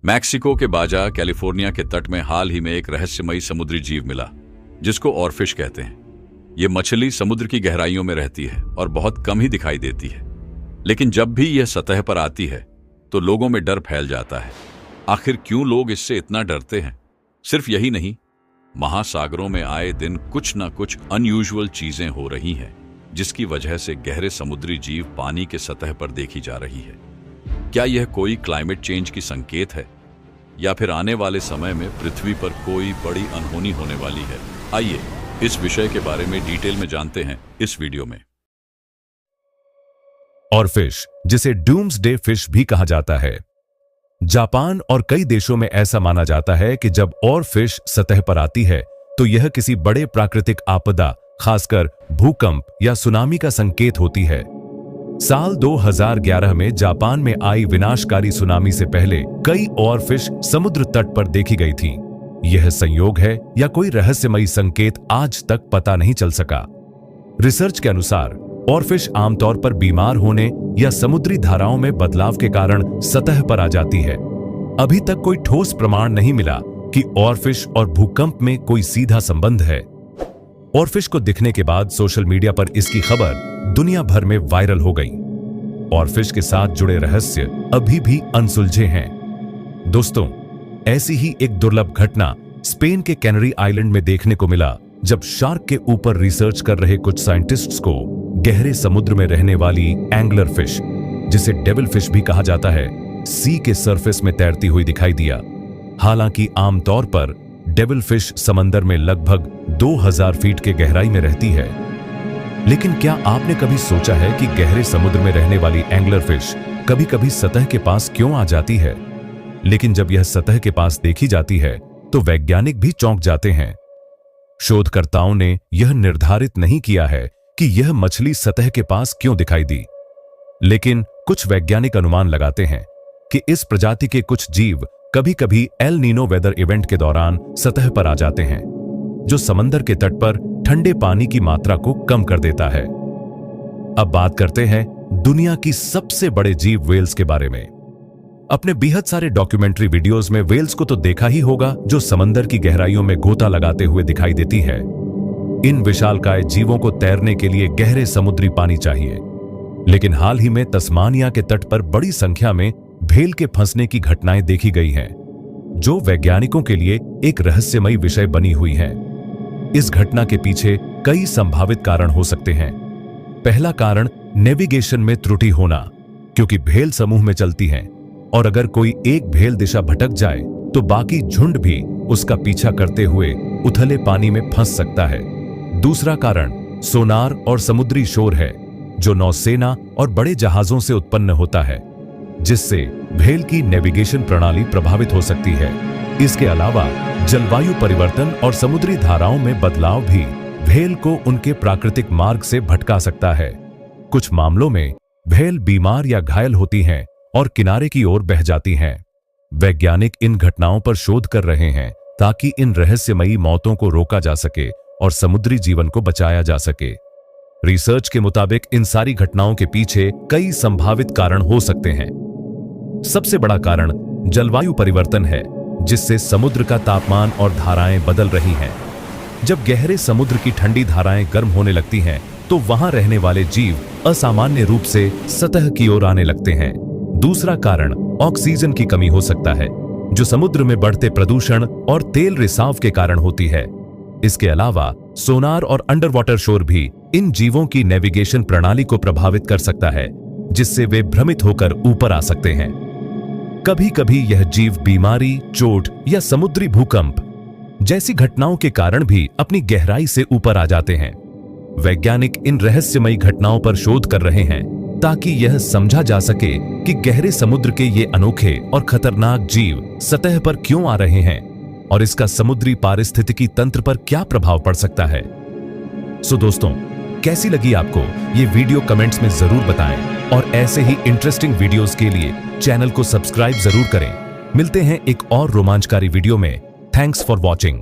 Mexico के बाजा California के तट में हाल ही में एक रहस्यमयी समुद्री जीव मिला जिसको ऑरफिश कहते हैं। ये मछली समुद्र की गहराइयों में रहती है और बहुत कम ही दिखाई देती है, लेकिन जब भी यह सतह पर आती है तो लोगों में डर फैल जाता है। आखिर क्यों लोग इससे इतना डरते हैं? सिर्फ यही नहीं, महासागरों में आए दिन कुछ न कुछ अनयूजुअल चीजें हो रही हैं जिसकी वजह से गहरे समुद्री जीव पानी के सतह पर देखी जा रही है। क्या यह कोई क्लाइमेट चेंज की संकेत है या फिर आने वाले समय में पृथ्वी पर कोई बड़ी अनहोनी होने वाली है? आइए इस विषय के बारे में डिटेल में जानते हैं इस वीडियो में। ऑरफिश, जिसे डूम्सडे फिश भी कहा जाता है। जापान और कई देशों में ऐसा माना जाता है कि जब ऑरफिश सतह पर आती है तो यह किसी बड़े प्राकृतिक आपदा, खासकर भूकंप या सुनामी का संकेत होती है। साल 2011 में जापान में आई विनाशकारी सुनामी से पहले कई ऑरफिश समुद्र तट पर देखी गई थीं। यह संयोग है या कोई रहस्यमयी संकेत आज तक पता नहीं चल सका। रिसर्च के अनुसार ऑरफिश आमतौर पर बीमार होने या समुद्री धाराओं में बदलाव के कारण सतह पर आ जाती है। अभी तक कोई ठोस प्रमाण नहीं मिला कि ऑरफिश और भूकंप में कोई सीधा संबंध है। ऑरफिश को दिखने के बाद सोशल मीडिया पर इसकी खबर दुनिया भर में वायरल हो गई। ऑरफिश के साथ जुड़े रहस्य अभी भी अनसुलझे हैं। दोस्तों, ऐसी ही एक दुर्लभ घटना स्पेन के कैनरी आइलैंड में देखने को मिला, जब शार्क के ऊपर रिसर्च कर रहे कुछ साइंटिस्ट्स को गहरे समुद्र में रहने वाली एंगलर फिश, जिसे डेविल फिश भी कहा जाता है, सी के सरफेस में तैरती हुई दिखाई दिया। हालांकि आमतौर पर डेविल फिश समंदर में लगभग 2000 फीट के गहराई में रहती है, लेकिन क्या आपने कभी सोचा है कि गहरे समुद्र में रहने वाली एंगलर फिश कभी कभी सतह के पास क्यों आ जाती है? लेकिन जब यह सतह के पास देखी जाती है तो वैज्ञानिक भी चौंक जाते हैं। शोधकर्ताओं ने यह निर्धारित नहीं किया है कि यह मछली सतह के पास क्यों दिखाई दी, लेकिन कुछ वैज्ञानिक अनुमान लगाते हैं कि इस प्रजाति के कुछ जीव कभी कभी एल नीनो वेदर इवेंट के दौरान सतह पर आ जाते हैं, जो समंदर के तट पर ठंडे पानी की मात्रा को कम कर देता है। अब बात करते हैं दुनिया की सबसे बड़े जीव वेल्स के बारे में। अपने बेहद सारे डॉक्यूमेंट्री वीडियोस में वेल्स को तो देखा ही होगा, जो समंदर की गहराइयों में गोता लगाते हुए दिखाई देती है। इन विशालकाय जीवों को तैरने के लिए गहरे समुद्री पानी चाहिए, लेकिन हाल ही में तस्मानिया के तट पर बड़ी संख्या में भेल के फंसने की घटनाएं देखी गई हैं, जो वैज्ञानिकों के लिए एक रहस्यमयी विषय बनी हुई है। इस घटना के पीछे कई संभावित कारण हो सकते हैं। पहला कारण नेविगेशन में त्रुटि होना, क्योंकि भेल समूह में चलती हैं और अगर कोई एक भेल दिशा भटक जाए तो बाकी झुंड भी उसका पीछा करते हुए उथले पानी में फंस सकता है। दूसरा कारण सोनार और समुद्री शोर है, जो नौसेना और बड़े जहाजों से उत्पन्न होता है, जिससे भेल की नेविगेशन प्रणाली प्रभावित हो सकती है। इसके अलावा जलवायु परिवर्तन और समुद्री धाराओं में बदलाव भी भेल को उनके प्राकृतिक मार्ग से भटका सकता है। कुछ मामलों में भेल बीमार या घायल होती हैं और किनारे की ओर बह जाती हैं। वैज्ञानिक इन घटनाओं पर शोध कर रहे हैं ताकि इन रहस्यमयी मौतों को रोका जा सके और समुद्री जीवन को बचाया जा सके। रिसर्च के मुताबिक इन सारी घटनाओं के पीछे कई संभावित कारण हो सकते हैं। सबसे बड़ा कारण जलवायु परिवर्तन है, जिससे समुद्र का तापमान और धाराएं बदल रही हैं। जब गहरे समुद्र की ठंडी धाराएं गर्म होने लगती हैं, तो वहां रहने वाले जीव असामान्य रूप से सतह की ओर आने लगते हैं। दूसरा कारण ऑक्सीजन की कमी हो सकता है, जो समुद्र में बढ़ते प्रदूषण और तेल रिसाव के कारण होती है। इसके अलावा सोनार और अंडर वाटर शोर भी इन जीवों की नेविगेशन प्रणाली को प्रभावित कर सकता है, जिससे वे भ्रमित होकर ऊपर आ सकते हैं। कभी कभी यह जीव बीमारी, चोट या समुद्री भूकंप जैसी घटनाओं के कारण भी अपनी गहराई से ऊपर आ जाते हैं। वैज्ञानिक इन रहस्यमयी घटनाओं पर शोध कर रहे हैं ताकि यह समझा जा सके कि गहरे समुद्र के ये अनोखे और खतरनाक जीव सतह पर क्यों आ रहे हैं और इसका समुद्री पारिस्थितिकी तंत्र पर क्या प्रभाव पड़ सकता है। सो दोस्तों, कैसी लगी आपको ये वीडियो? कमेंट्स में जरूर बताएं और ऐसे ही इंटरेस्टिंग वीडियोस के लिए चैनल को सब्सक्राइब जरूर करें। मिलते हैं एक और रोमांचकारी वीडियो में। Thanks for watching.